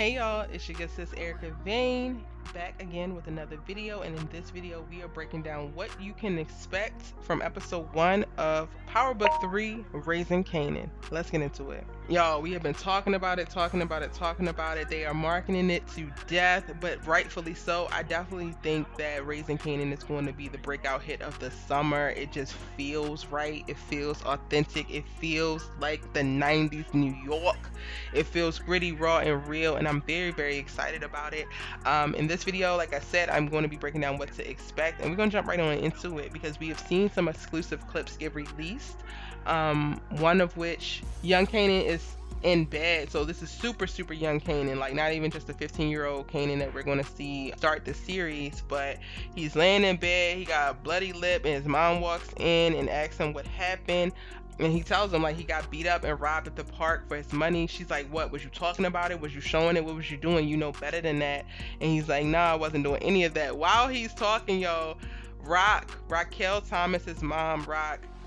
Hey y'all, it's your good sis Erica Vane back again with another video, and in this video we are breaking down what you can expect from episode 1 of Powerbook 3, Raising Kanan. Let's get into it. Y'all, we have been talking about it. They are marketing it to death, but rightfully so. I definitely think that Raising Kanan is going to be the breakout hit of the summer. It just feels right. It feels authentic. It feels like the 90s New York. It feels gritty, raw, and real, and I'm very, very excited about it. In this video, like I said, I'm going to be breaking down what to expect, and we're going to jump right on into it because we have seen some exclusive clips get released. One of which young Kanan is in bed, so this is super young Kanan, like not even just a 15-year-old Kanan that we're going to see start the series, but he's laying in bed, he got a bloody lip, and his mom walks in and asks him what happened. And he tells him like he got beat up and robbed at the park for his money. She's like, what, was you talking about it? Was you showing it? What was you doing? You know better than that. And he's like, nah, I wasn't doing any of that. While he's talking, yo, Raquel Thomas, his mom,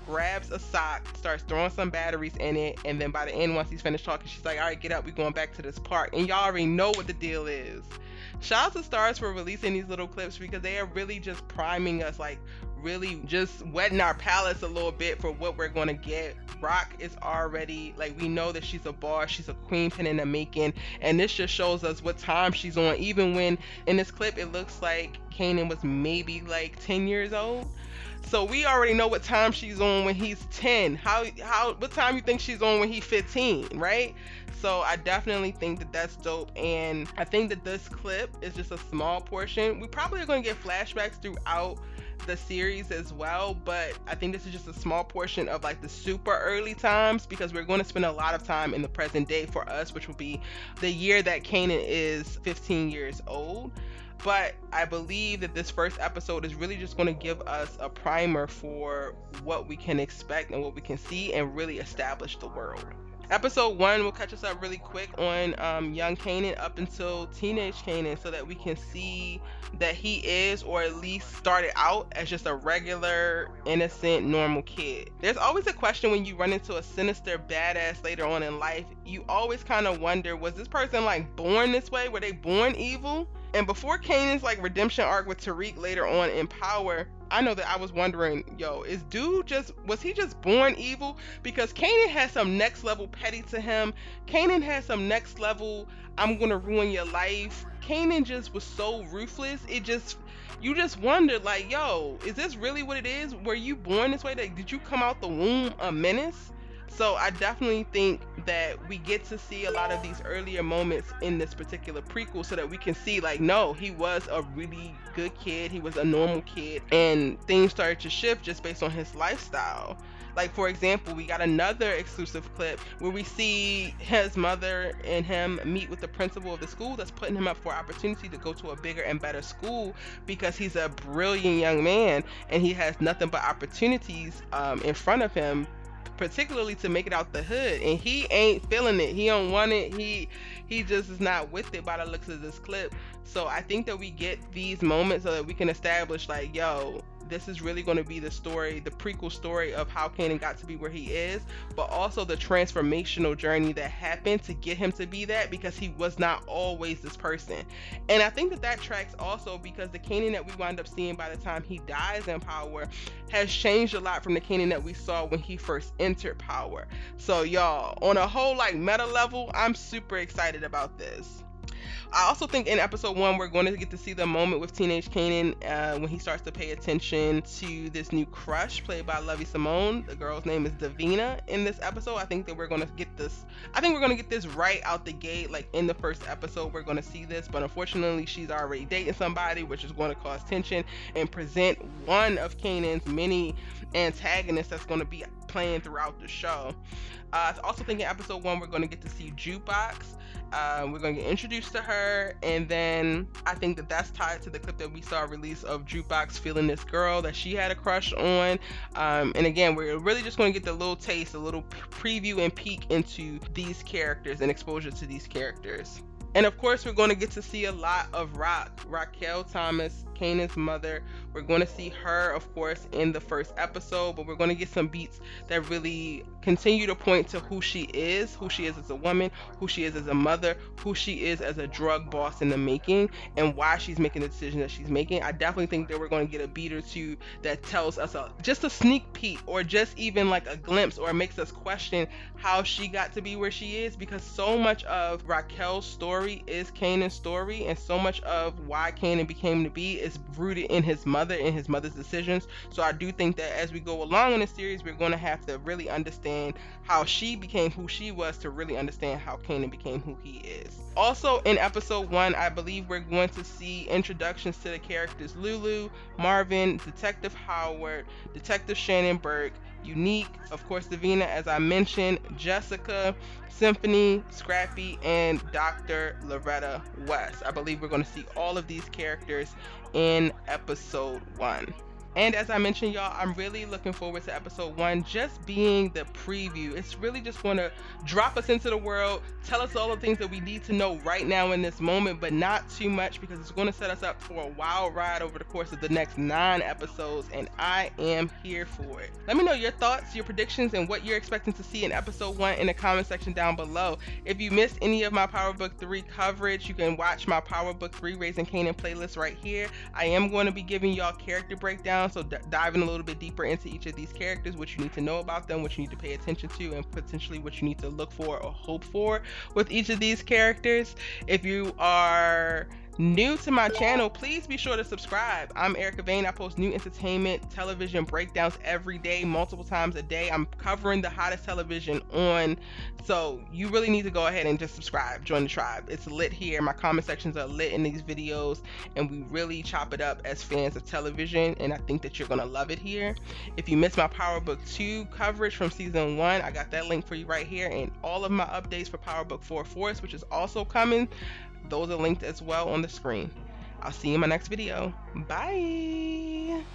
grabs a sock, starts throwing some batteries in it, and then by the end, once he's finished talking, she's like, all right, get up, we're going back to this park. And y'all already know what the deal is. Shout out to STARZ for releasing these little clips because they are really just priming us, like really just wetting our palates a little bit for what we're going to get. Rock is already, like, we know that she's a boss, she's a queen pin in the making, and this just shows us what time she's on. Even when in this clip it looks like Kanan was maybe like 10 years old. So we already know what time she's on when he's 10. What time you think she's on when he's 15, right? So I definitely think that that's dope, and I think that this clip is just a small portion. We probably are going to get flashbacks throughout the series as well, but I think this is just a small portion of like the super early times because we're going to spend a lot of time in the present day for us, which will be the year that Kanan is 15 years old. But I believe that this first episode is really just going to give us a primer for what we can expect and what we can see and really establish the world. Episode 1 will catch us up really quick on young Kanan up until teenage Kanan so that we can see that he is, or at least started out as, just a regular, innocent, normal kid. There's always a question when you run into a sinister badass later on in life. You always kind of wonder, was this person like born this way? Were they born evil? And before Kanan's like redemption arc with Tariq later on in Power, I know that I was wondering, yo, was he just born evil? Because Kanan has some next level petty to him. Kanan has some next level, I'm gonna ruin your life. Kanan just was so ruthless. You just wondered, like, yo, is this really what it is? Were you born this way? Like, did you come out the womb a menace? So I definitely think that we get to see a lot of these earlier moments in this particular prequel so that we can see, like, no, he was a really good kid, he was a normal kid, and things started to shift just based on his lifestyle. Like, for example, we got another exclusive clip where we see his mother and him meet with the principal of the school that's putting him up for opportunity to go to a bigger and better school because he's a brilliant young man and he has nothing but opportunities in front of him, particularly to make it out the hood, and he ain't feeling it. He don't want it. He just is not with it by the looks of this clip. So I think that we get these moments so that we can establish, like, yo, this is really going to be the story, the prequel story of how Kanan got to be where he is, but also the transformational journey that happened to get him to be that, because he was not always this person. And I think that tracks also because the Kanan that we wind up seeing by the time he dies in Power has changed a lot from the Kanan that we saw when he first entered Power. So y'all, on a whole like meta level, I'm super excited about this. I also think in episode 1 we're going to get to see the moment with teenage Kanan when he starts to pay attention to this new crush played by Lovie Simone. The girl's name is Davina in this episode. I think that we're going to get this right out the gate. Like in the first episode we're going to see this, but unfortunately she's already dating somebody, which is going to cause tension and present one of Kanan's many antagonists that's going to be playing throughout the show. I also think in episode 1 we're going to get to see Jukebox. We're going to get introduced to her, and then I think that that's tied to the clip that we saw release of Jukebox feeling this girl that she had a crush on. And again, we're really just going to get the little taste, a little preview and peek into these characters and exposure to these characters. And of course, we're going to get to see a lot of Raquel Thomas, Kanan's mother. We're going to see her, of course, in the first episode, but we're going to get some beats that really continue to point to who she is as a woman, who she is as a mother, who she is as a drug boss in the making, and why she's making the decision that she's making. I definitely think that we're going to get a beat or two that tells us just a sneak peek, or just even like a glimpse, or makes us question how she got to be where she is, because so much of Raquel's story is Kanan's story, and so much of why Kanan became to be is rooted in his mother and his mother's decisions. So I do think that as we go along in the series, we're going to have to really understand how she became who she was to really understand how Kanan became who he is. Also in episode 1, I believe we're going to see introductions to the characters Lulu, Marvin, Detective Howard, Detective Shannon Burke, Unique, of course Davina, as I mentioned, Jessica, Symphony, Scrappy, and Dr. Loretta West. I believe we're going to see all of these characters in episode 1. And as I mentioned, y'all, I'm really looking forward to episode 1 just being the preview. It's really just going to drop us into the world, tell us all the things that we need to know right now in this moment, but not too much, because it's going to set us up for a wild ride over the course of the next 9 episodes, and I am here for it. Let me know your thoughts, your predictions, and what you're expecting to see in episode 1 in the comment section down below. If you missed any of my Powerbook 3 coverage, you can watch my Powerbook 3 Raising Kanan playlist right here. I am going to be giving y'all character breakdowns, so diving a little bit deeper into each of these characters, what you need to know about them, what you need to pay attention to, and potentially what you need to look for or hope for with each of these characters. If you are new to my channel, please be sure to subscribe. I'm Erica Vane. I post new entertainment television breakdowns every day, multiple times a day. I'm covering the hottest television on, so you really need to go ahead and just subscribe, join the tribe. It's lit here. My comment sections are lit in these videos, and we really chop it up as fans of television, and I think that you're gonna love it here. If you missed my Powerbook 2 coverage from season 1, I got that link for you right here, and all of my updates for Powerbook 4 Force, which is also coming, those are linked as well on the screen. I'll see you in my next video. Bye.